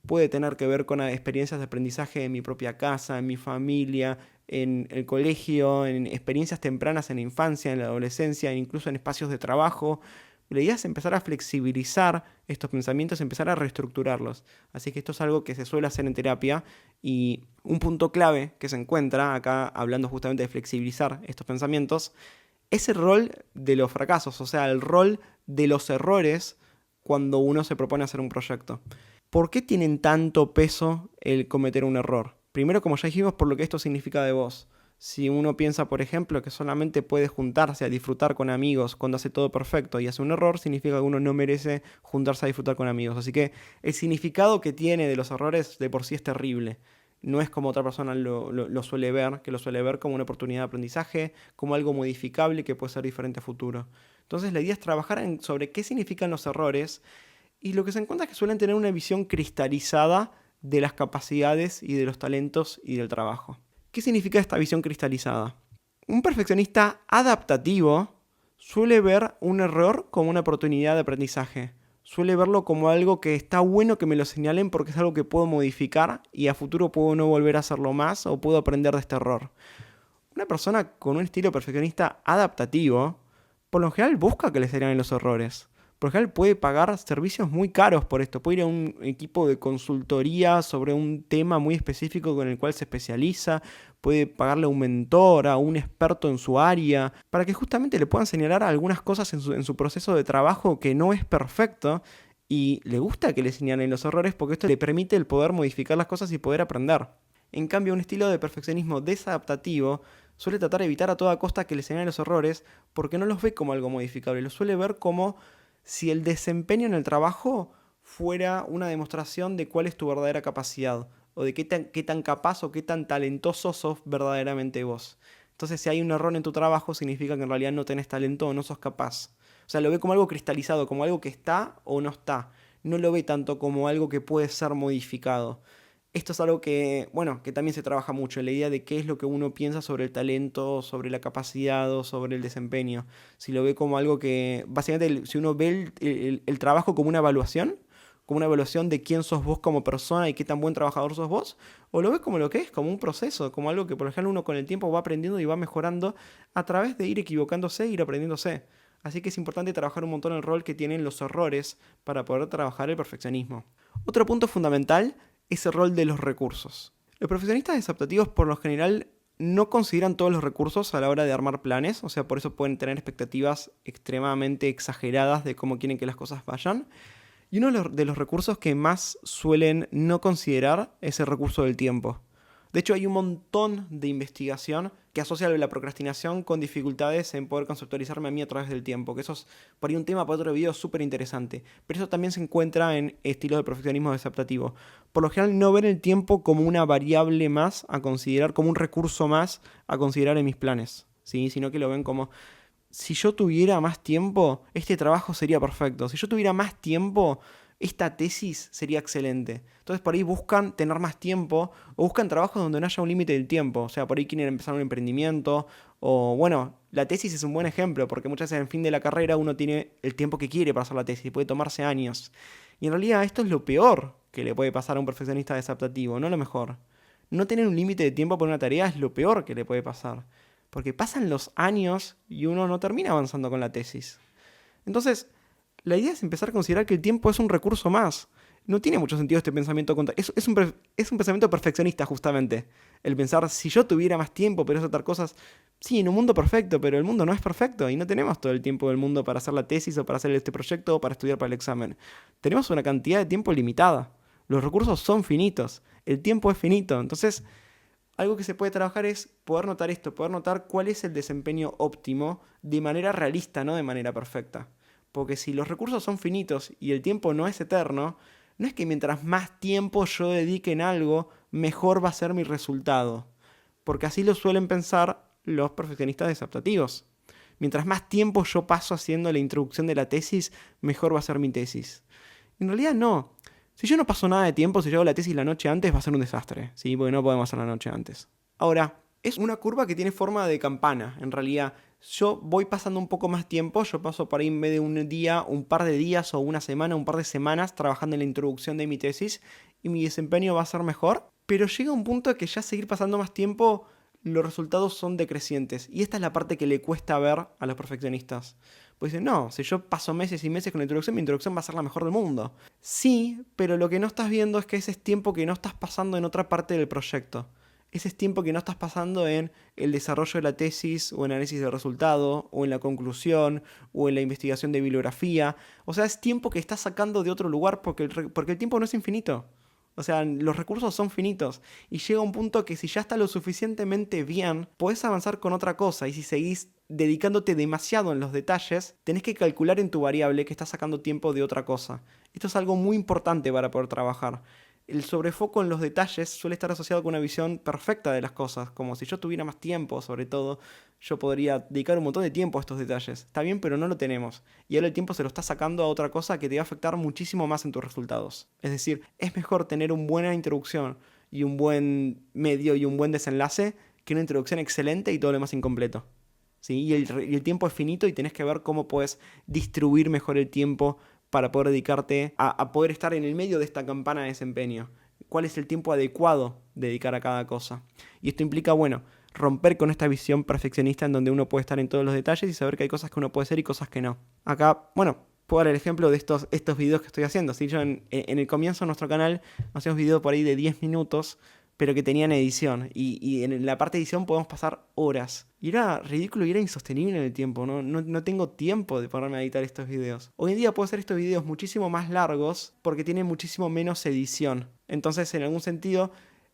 Puede tener que ver con experiencias de aprendizaje en mi propia casa, en mi familia, en el colegio, en experiencias tempranas en la infancia, en la adolescencia, incluso en espacios de trabajo. La idea es empezar a flexibilizar estos pensamientos, empezar a reestructurarlos. Así que esto es algo que se suele hacer en terapia y un punto clave que se encuentra acá, hablando justamente de flexibilizar estos pensamientos, es el rol de los fracasos, o sea, el rol de los errores cuando uno se propone hacer un proyecto. ¿Por qué tienen tanto peso el cometer un error? Primero, como ya dijimos, por lo que esto significa de vos. Si uno piensa, por ejemplo, que solamente puede juntarse a disfrutar con amigos cuando hace todo perfecto y hace un error, significa que uno no merece juntarse a disfrutar con amigos. Así que el significado que tiene de los errores de por sí es terrible. No es como otra persona lo suele ver, que lo suele ver como una oportunidad de aprendizaje, como algo modificable que puede ser diferente a futuro. Entonces la idea es trabajar sobre qué significan los errores y lo que se encuentra es que suelen tener una visión cristalizada de las capacidades y de los talentos y del trabajo. ¿Qué significa esta visión cristalizada? Un perfeccionista adaptativo suele ver un error como una oportunidad de aprendizaje. Suele verlo como algo que está bueno que me lo señalen porque es algo que puedo modificar y a futuro puedo no volver a hacerlo más o puedo aprender de este error. Una persona con un estilo perfeccionista adaptativo, por lo general busca que le señalen los errores. Por lo general puede pagar servicios muy caros por esto. Puede ir a un equipo de consultoría sobre un tema muy específico con el cual se especializa. Puede pagarle a un mentor, a un experto en su área, para que justamente le puedan señalar algunas cosas en su proceso de trabajo que no es perfecto. Y le gusta que le señalen los errores porque esto le permite el poder modificar las cosas y poder aprender. En cambio, un estilo de perfeccionismo desadaptativo suele tratar de evitar a toda costa que le señalen los errores porque no los ve como algo modificable. Los suele ver como si el desempeño en el trabajo fuera una demostración de cuál es tu verdadera capacidad o de qué tan capaz o qué tan talentoso sos verdaderamente vos. Entonces, si hay un error en tu trabajo, significa que en realidad no tenés talento o no sos capaz. O sea, lo ve como algo cristalizado, como algo que está o no está. No lo ve tanto como algo que puede ser modificado. Esto es algo que, bueno, que también se trabaja mucho, la idea de qué es lo que uno piensa sobre el talento, sobre la capacidad o sobre el desempeño. Si lo ve como algo que, básicamente, si uno ve el trabajo como una evaluación de quién sos vos como persona y qué tan buen trabajador sos vos, o lo ves como lo que es, como un proceso, como algo que, por ejemplo, uno con el tiempo va aprendiendo y va mejorando a través de ir equivocándose e ir aprendiéndose. Así que es importante trabajar un montón el rol que tienen los errores para poder trabajar el perfeccionismo. Otro punto fundamental es el rol de los recursos. Los profesionistas desadaptativos por lo general no consideran todos los recursos a la hora de armar planes, o sea, por eso pueden tener expectativas extremadamente exageradas de cómo quieren que las cosas vayan. Y uno de los recursos que más suelen no considerar es el recurso del tiempo. De hecho, hay un montón de investigación que asocia la procrastinación con dificultades en poder conceptualizarme a mí a través del tiempo, que eso es por ahí un tema para otro video súper interesante. Pero eso también se encuentra en estilos de perfeccionismo desadaptativo. Por lo general, no ven el tiempo como una variable más a considerar, como un recurso más a considerar en mis planes, ¿sí? Sino que lo ven como, si yo tuviera más tiempo, este trabajo sería perfecto. Si yo tuviera más tiempo, esta tesis sería excelente. Entonces por ahí buscan tener más tiempo o buscan trabajos donde no haya un límite del tiempo. O sea, por ahí quieren empezar un emprendimiento o bueno, la tesis es un buen ejemplo porque muchas veces en el fin de la carrera uno tiene el tiempo que quiere para hacer la tesis y puede tomarse años. Y en realidad esto es lo peor que le puede pasar a un perfeccionista desadaptativo, no lo mejor. No tener un límite de tiempo por una tarea es lo peor que le puede pasar. Porque pasan los años y uno no termina avanzando con la tesis. Entonces, la idea es empezar a considerar que el tiempo es un recurso más. No tiene mucho sentido este pensamiento. Es un pensamiento perfeccionista, justamente. El pensar, si yo tuviera más tiempo para hacer cosas. Sí, en un mundo perfecto, pero el mundo no es perfecto y no tenemos todo el tiempo del mundo para hacer la tesis o para hacer este proyecto o para estudiar para el examen. Tenemos una cantidad de tiempo limitada. Los recursos son finitos. El tiempo es finito. Entonces, algo que se puede trabajar es poder notar esto, poder notar cuál es el desempeño óptimo de manera realista, no de manera perfecta. Porque si los recursos son finitos y el tiempo no es eterno, no es que mientras más tiempo yo dedique en algo, mejor va a ser mi resultado. Porque así lo suelen pensar los perfeccionistas desadaptativos. Mientras más tiempo yo paso haciendo la introducción de la tesis, mejor va a ser mi tesis. En realidad no. Si yo no paso nada de tiempo, si yo hago la tesis la noche antes, va a ser un desastre, ¿sí? Porque no podemos hacer la noche antes. Ahora, es una curva que tiene forma de campana, en realidad. yo voy pasando un poco más tiempo, yo paso por ahí en vez de un día, un par de días o una semana, un par de semanas trabajando en la introducción de mi tesis y mi desempeño va a ser mejor, pero llega un punto que ya seguir pasando más tiempo, los resultados son decrecientes. Y esta es la parte que le cuesta ver a los perfeccionistas. Pues dicen, no, si yo paso meses y meses con la introducción, mi introducción va a ser la mejor del mundo. Sí, pero lo que no estás viendo es que ese es tiempo que no estás pasando en otra parte del proyecto. Ese es tiempo que no estás pasando en el desarrollo de la tesis, o en análisis del resultado, o en la conclusión, o en la investigación de bibliografía. O sea, es tiempo que estás sacando de otro lugar porque el tiempo no es infinito. O sea, los recursos son finitos. Y llega un punto que si ya está lo suficientemente bien, podés avanzar con otra cosa. Y si seguís dedicándote demasiado en los detalles, tenés que calcular en tu variable que estás sacando tiempo de otra cosa. Esto es algo muy importante para poder trabajar. El sobrefoco en los detalles suele estar asociado con una visión perfecta de las cosas, como si yo tuviera más tiempo, sobre todo, yo podría dedicar un montón de tiempo a estos detalles. Está bien, pero no lo tenemos. Y ahora el tiempo se lo está sacando a otra cosa que te va a afectar muchísimo más en tus resultados. Es decir, es mejor tener una buena introducción y un buen medio y un buen desenlace que una introducción excelente y todo lo demás incompleto. ¿Sí? Y el tiempo es finito y tenés que ver cómo puedes distribuir mejor el tiempo para poder dedicarte a poder estar en el medio de esta campana de desempeño. ¿Cuál es el tiempo adecuado de dedicar a cada cosa? Y esto implica, bueno, romper con esta visión perfeccionista en donde uno puede estar en todos los detalles y saber que hay cosas que uno puede hacer y cosas que no. Acá, bueno, puedo dar el ejemplo de estos videos que estoy haciendo. ¿Sí? Yo en el comienzo de nuestro canal hacíamos videos por ahí de 10 minutos, pero que tenían edición. Y en la parte de edición podemos pasar horas. Y era ridículo y era insostenible en el tiempo. No tengo tiempo de ponerme a editar estos videos. Hoy en día puedo hacer estos videos muchísimo más largos porque tienen muchísimo menos edición. Entonces, en algún sentido,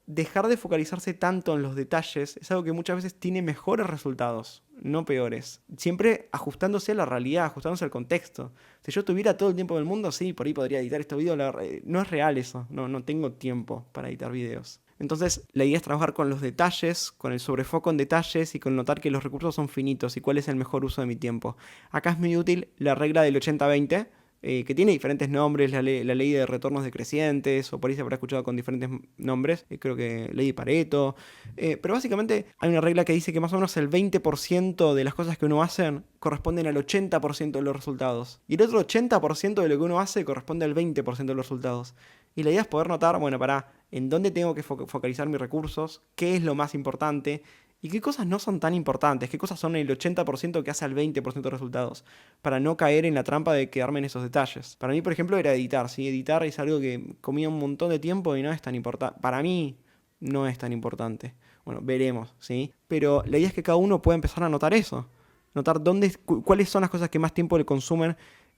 dejar de focalizarse tanto en los detalles es algo que muchas veces tiene mejores resultados, no peores. Siempre ajustándose a la realidad, ajustándose al contexto. Si yo tuviera todo el tiempo del mundo, sí, por ahí podría editar estos videos. No es real eso. No tengo tiempo para editar videos. Entonces, la idea es trabajar con los detalles, con el sobrefoco en detalles y con notar que los recursos son finitos y cuál es el mejor uso de mi tiempo. Acá es muy útil la regla del 80-20, que tiene diferentes nombres, la ley de retornos decrecientes, o por ahí se habrá escuchado con diferentes nombres, creo que ley de Pareto, pero básicamente hay una regla que dice que más o menos el 20% de las cosas que uno hace corresponden al 80% de los resultados, y el otro 80% de lo que uno hace corresponde al 20% de los resultados. Y la idea es poder notar, bueno, en dónde tengo que focalizar mis recursos, qué es lo más importante, y qué cosas no son tan importantes, qué cosas son el 80% que hace al 20% de resultados, para no caer en la trampa de quedarme en esos detalles. Para mí, por ejemplo, era editar, ¿sí? Editar es algo que comía un montón de tiempo y no es tan importante. Para mí, no es tan importante. Bueno, veremos, ¿sí? Pero la idea es que cada uno pueda empezar a notar eso. Notar cuáles son las cosas que más tiempo le consumen.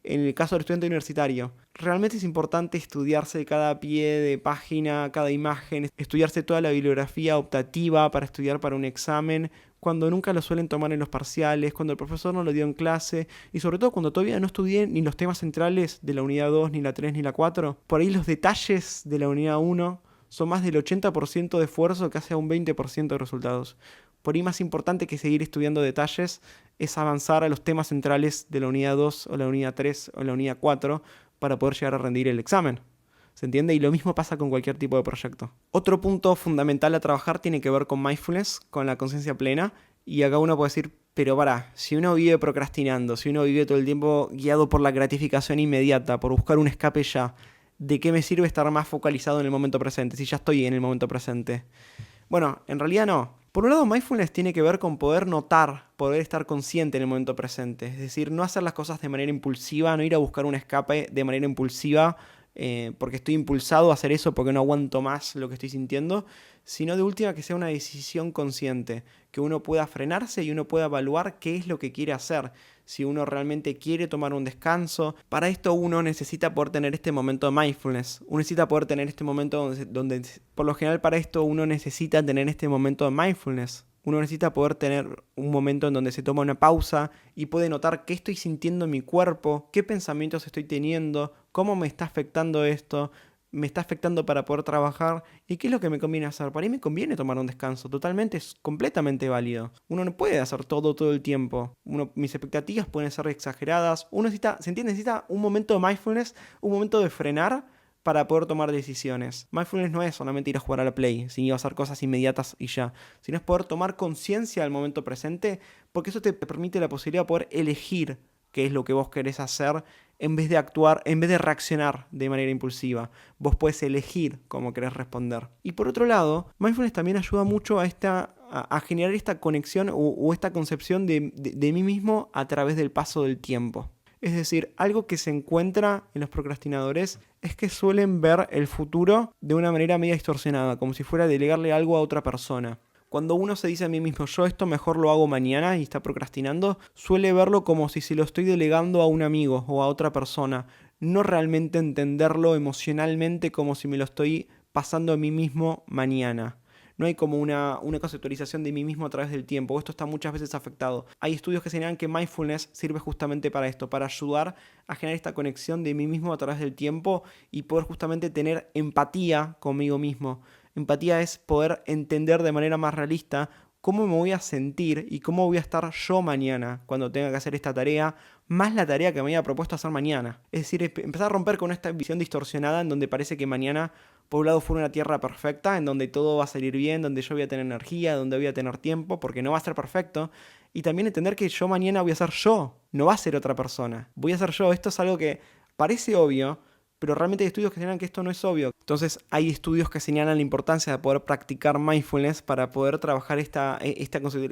En el caso del estudiante universitario, realmente es importante estudiarse cada pie de página, cada imagen, estudiarse toda la bibliografía optativa para estudiar para un examen, cuando nunca lo suelen tomar en los parciales, cuando el profesor no lo dio en clase, y sobre todo cuando todavía no estudié ni los temas centrales de la unidad 2, ni la 3, ni la 4. Por ahí los detalles de la unidad 1 son más del 80% de esfuerzo que hace a un 20% de resultados. Por ahí más importante que seguir estudiando detalles es avanzar a los temas centrales de la unidad 2 o la unidad 3 o la unidad 4 para poder llegar a rendir el examen. ¿Se entiende? Y lo mismo pasa con cualquier tipo de proyecto. Otro punto fundamental a trabajar tiene que ver con mindfulness, con la conciencia plena. Y acá uno puede decir, pero si uno vive procrastinando, si uno vive todo el tiempo guiado por la gratificación inmediata, por buscar un escape ya, ¿de qué me sirve estar más focalizado en el momento presente, si ya estoy en el momento presente? Bueno, en realidad no. Por un lado, mindfulness tiene que ver con poder notar, poder estar consciente en el momento presente. Es decir, no hacer las cosas de manera impulsiva, no ir a buscar un escape de manera impulsiva porque estoy impulsado a hacer eso, porque no aguanto más lo que estoy sintiendo, sino de última que sea una decisión consciente, que uno pueda frenarse y uno pueda evaluar qué es lo que quiere hacer. Si uno realmente quiere tomar un descanso, para esto uno necesita poder tener este momento de mindfulness. Uno necesita poder tener este momento donde por lo general para esto uno necesita tener este momento de mindfulness. Uno necesita poder tener un momento en donde se toma una pausa y puede notar qué estoy sintiendo en mi cuerpo, qué pensamientos estoy teniendo, cómo me está afectando esto, me está afectando para poder trabajar y qué es lo que me conviene hacer. Para mí me conviene tomar un descanso, totalmente, es completamente válido. Uno no puede hacer todo el tiempo. Mis expectativas pueden ser exageradas. Uno necesita un momento de mindfulness, un momento de frenar para poder tomar decisiones. Mindfulness no es solamente ir a jugar a la Play, ¿sí? O hacer cosas inmediatas y ya, sino es poder tomar conciencia del momento presente, porque eso te permite la posibilidad de poder elegir qué es lo que vos querés hacer en vez de actuar, en vez de reaccionar de manera impulsiva. Vos podés elegir cómo querés responder. Y por otro lado, mindfulness también ayuda mucho a generar esta conexión o esta concepción de mí mismo a través del paso del tiempo. Es decir, algo que se encuentra en los procrastinadores es que suelen ver el futuro de una manera media distorsionada, como si fuera delegarle algo a otra persona. Cuando uno se dice a mí mismo, yo esto mejor lo hago mañana y está procrastinando, suele verlo como si se lo estoy delegando a un amigo o a otra persona, no realmente entenderlo emocionalmente como si me lo estoy pasando a mí mismo mañana. No hay como una conceptualización de mí mismo a través del tiempo. Esto está muchas veces afectado. Hay estudios que señalan que mindfulness sirve justamente para esto, para ayudar a generar esta conexión de mí mismo a través del tiempo y poder justamente tener empatía conmigo mismo. Empatía es poder entender de manera más realista cómo me voy a sentir y cómo voy a estar yo mañana cuando tenga que hacer esta tarea, más la tarea que me había propuesto hacer mañana. Es decir, empezar a romper con esta visión distorsionada en donde parece que mañana por un lado fuera una tierra perfecta, en donde todo va a salir bien, donde yo voy a tener energía, donde voy a tener tiempo, porque no va a ser perfecto. Y también entender que yo mañana voy a ser yo, no va a ser otra persona. Voy a ser yo. Esto es algo que parece obvio, pero realmente hay estudios que señalan que esto no es obvio. Entonces hay estudios que señalan la importancia de poder practicar mindfulness para poder trabajar esta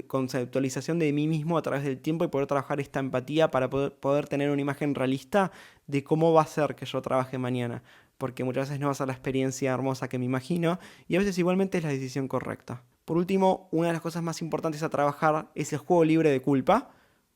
conceptualización de mí mismo a través del tiempo y poder trabajar esta empatía para poder tener una imagen realista de cómo va a ser que yo trabaje mañana. Porque muchas veces no va a ser la experiencia hermosa que me imagino y a veces igualmente es la decisión correcta. Por último, una de las cosas más importantes a trabajar es el juego libre de culpa.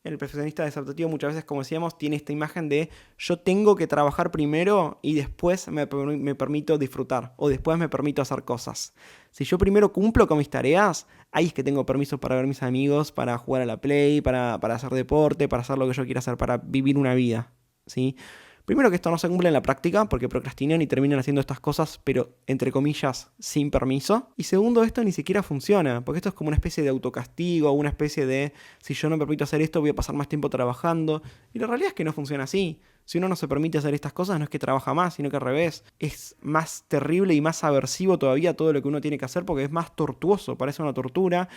El perfeccionista desadaptativo muchas veces, como decíamos, tiene esta imagen de yo tengo que trabajar primero y después me permito disfrutar o después me permito hacer cosas. Si yo primero cumplo con mis tareas, ahí es que tengo permiso para ver a mis amigos, para jugar a la Play, para hacer deporte, para hacer lo que yo quiera hacer, para vivir una vida, ¿sí? Primero que esto no se cumple en la práctica porque procrastinan y terminan haciendo estas cosas, pero entre comillas, sin permiso. Y segundo, esto ni siquiera funciona, porque esto es como una especie de autocastigo, una especie de si yo no me permito hacer esto voy a pasar más tiempo trabajando. Y la realidad es que no funciona así. Si uno no se permite hacer estas cosas no es que trabaja más, sino que al revés. Es más terrible y más aversivo todavía todo lo que uno tiene que hacer porque es más tortuoso, parece una tortura.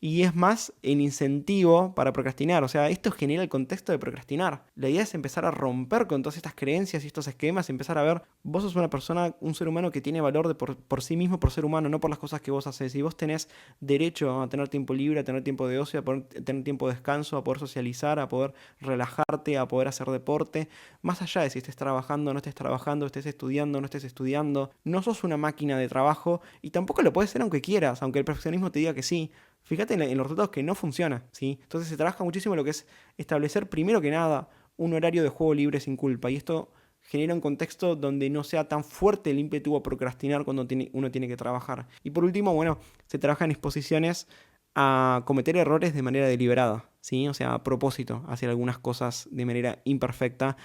Y es más el incentivo para procrastinar. O sea, esto genera el contexto de procrastinar. La idea es empezar a romper con todas estas creencias y estos esquemas, empezar a ver, vos sos una persona, un ser humano que tiene valor por sí mismo, por ser humano, no por las cosas que vos haces. Y vos tenés derecho a tener tiempo libre, a tener tiempo de ocio, a poder tener tiempo de descanso, a poder socializar, a poder relajarte, a poder hacer deporte. Más allá de si estés trabajando, no estés trabajando, estés estudiando, no estés estudiando. No sos una máquina de trabajo y tampoco lo puedes ser aunque quieras, aunque el perfeccionismo te diga que sí. Fíjate en los resultados que no funciona, ¿sí? Entonces se trabaja muchísimo lo que es establecer primero que nada un horario de juego libre sin culpa y esto genera un contexto donde no sea tan fuerte el ímpetu a procrastinar cuando uno tiene que trabajar. Y por último, bueno, se trabaja en exposiciones a cometer errores de manera deliberada, ¿sí? O sea, a propósito, hacer algunas cosas de manera imperfecta,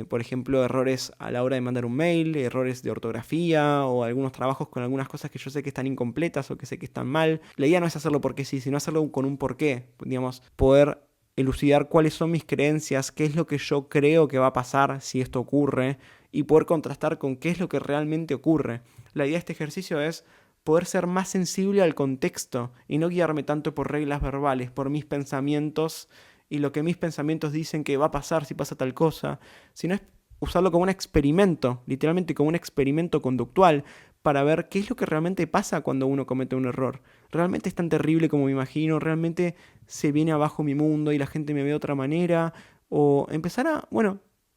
por ejemplo, errores a la hora de mandar un mail, errores de ortografía o algunos trabajos con algunas cosas que yo sé que están incompletas o que sé que están mal. La idea no es hacerlo porque sí, sino hacerlo con un porqué, digamos, poder elucidar cuáles son mis creencias, qué es lo que yo creo que va a pasar si esto ocurre y poder contrastar con qué es lo que realmente ocurre. La idea de este ejercicio es poder ser más sensible al contexto y no guiarme tanto por reglas verbales, por mis pensamientos y lo que mis pensamientos dicen que va a pasar si pasa tal cosa, sino es usarlo como un experimento, literalmente como un experimento conductual, para ver qué es lo que realmente pasa cuando uno comete un error. ¿Realmente es tan terrible como me imagino? ¿Realmente se viene abajo mi mundo y la gente me ve de otra manera? O empezar a,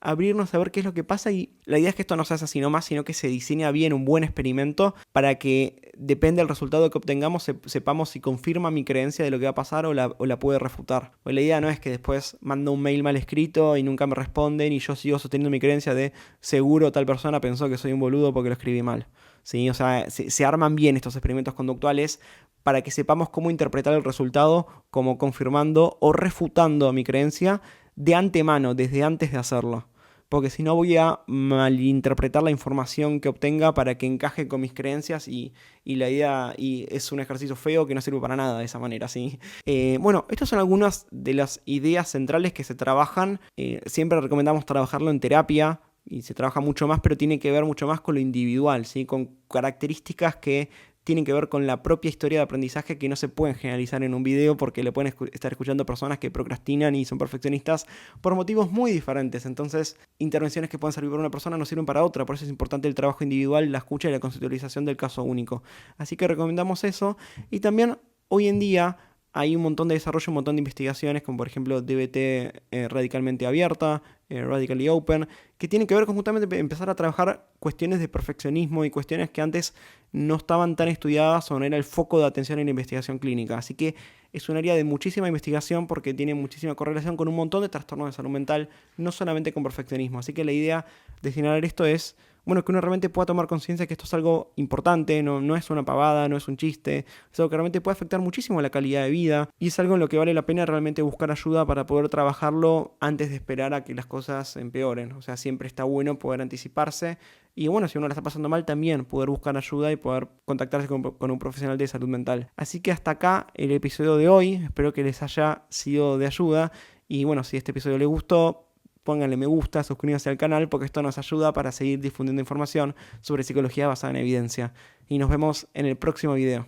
abrirnos a ver qué es lo que pasa y la idea es que esto no se hace así nomás, sino que se diseña bien un buen experimento para que depende del resultado que obtengamos sepamos si confirma mi creencia de lo que va a pasar o la puede refutar. O la idea no es que después mando un mail mal escrito y nunca me responden y yo sigo sosteniendo mi creencia de seguro tal persona pensó que soy un boludo porque lo escribí mal. ¿Sí? O sea, se arman bien estos experimentos conductuales para que sepamos cómo interpretar el resultado como confirmando o refutando mi creencia de antemano, desde antes de hacerlo. Porque si no voy a malinterpretar la información que obtenga para que encaje con mis creencias y la idea y es un ejercicio feo que no sirve para nada de esa manera, ¿sí? Estas son algunas de las ideas centrales que se trabajan. Siempre recomendamos trabajarlo en terapia, y se trabaja mucho más, pero tiene que ver mucho más con lo individual, ¿sí? Con características que tienen que ver con la propia historia de aprendizaje que no se pueden generalizar en un video porque le pueden estar escuchando personas que procrastinan y son perfeccionistas por motivos muy diferentes. Entonces, intervenciones que pueden servir para una persona no sirven para otra. Por eso es importante el trabajo individual, la escucha y la conceptualización del caso único. Así que recomendamos eso. Y también hoy en día hay un montón de desarrollo, un montón de investigaciones, como por ejemplo DBT radicalmente abierta, Radically Open, que tienen que ver con justamente empezar a trabajar cuestiones de perfeccionismo y cuestiones que antes no estaban tan estudiadas o no era el foco de atención en la investigación clínica. Así que es un área de muchísima investigación porque tiene muchísima correlación con un montón de trastornos de salud mental, no solamente con perfeccionismo. Así que la idea de generar esto es, bueno, que uno realmente pueda tomar conciencia de que esto es algo importante, no es una pavada, no es un chiste, es algo que realmente puede afectar muchísimo la calidad de vida y es algo en lo que vale la pena realmente buscar ayuda para poder trabajarlo antes de esperar a que las cosas empeoren. O sea, siempre está bueno poder anticiparse y bueno, si uno la está pasando mal también poder buscar ayuda y poder contactarse con un profesional de salud mental. Así que hasta acá el episodio de hoy, espero que les haya sido de ayuda y bueno, si este episodio les gustó, pónganle me gusta, suscríbanse al canal porque esto nos ayuda para seguir difundiendo información sobre psicología basada en evidencia. Y nos vemos en el próximo video.